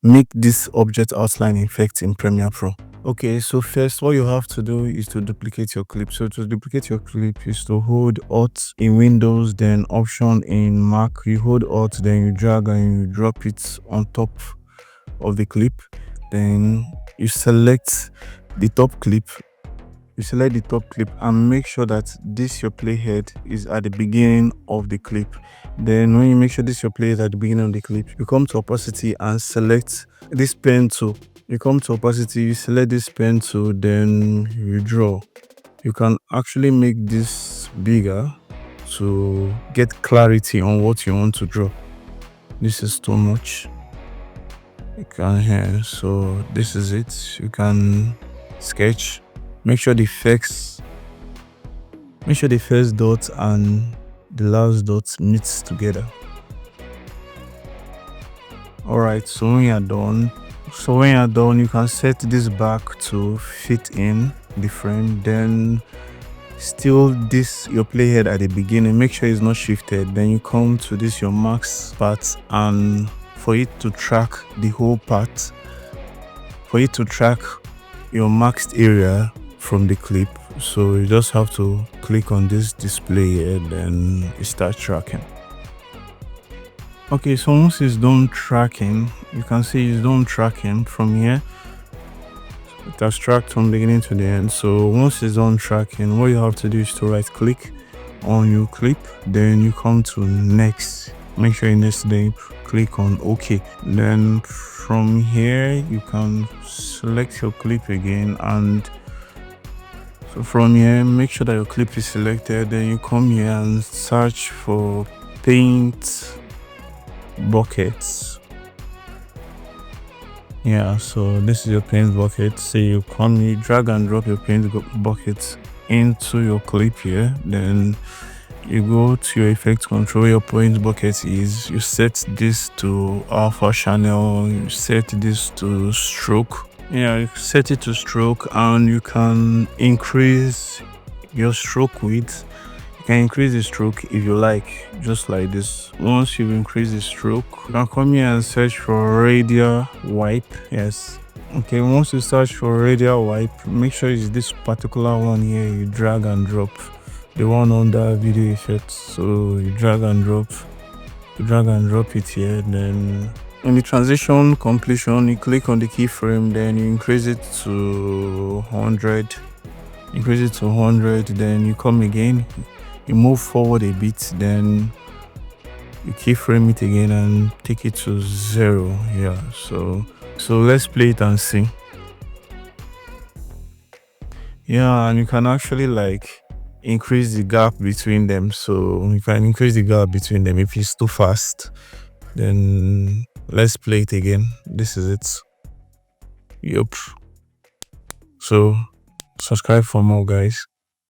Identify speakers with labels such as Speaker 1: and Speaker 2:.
Speaker 1: make this object outline effect in Premiere Pro. Okay, so first what you have to do is to duplicate your clip. So to duplicate your clip is to hold Alt in Windows, then Option in Mac. You hold Alt, then you drag and you drop it on top of the clip. Then you select the top clip. You select the top clip and make sure that this your playhead is at the beginning of the clip. Then when you make sure this your playhead at the beginning of the clip, you come to opacity and select this pen tool. You come to opacity, you select this pen tool, then you draw. You can actually make this bigger to get clarity on what you want to draw. This is too much. You can here, so this is it. You can sketch. Make sure the first dot and the last dot meets together. Alright, so when you're done, you can set this back to fit in the frame. Then still this your playhead at the beginning, make sure it's not shifted. Then you come to this your max part, and for it to track the whole part, for it to track your maxed area from the clip, so you just have to click on this display here, then it starts tracking. Okay, so once it's done tracking, you can see it's done tracking from here. It has tracked from beginning to the end. So once it's done tracking, what you have to do is to right click on your clip, then you come to next. Make sure you next, then click on OK. Then from here you can select your clip again, and so from here make sure that your clip is selected. Then you come here and search for paint buckets. Yeah, so this is your paint bucket. So you come, you drag and drop your paint bucket into your clip here. Then you go to your effect control, your paint bucket is, you set this to alpha channel, you set this to stroke. Yeah, you set it to stroke, and you can increase your stroke width. You can increase the stroke if you like, just like this. Once you've increased the stroke, you can come here and search for Radial Wipe. Yes. Okay, once you search for Radial Wipe, make sure it's this particular one here. You drag and drop the one under video effects. So you drag and drop it here. Then in the transition completion, you click on the keyframe, then you increase it to 100. Increase it to 100. Then you come again, you move forward a bit, then you keyframe it again and take it to 0. Yeah, so let's play it and see. Yeah, and you can actually like increase the gap between them. So you can increase the gap between them if it's too fast. Then let's play it again. This is it. Yup. So subscribe for more, guys.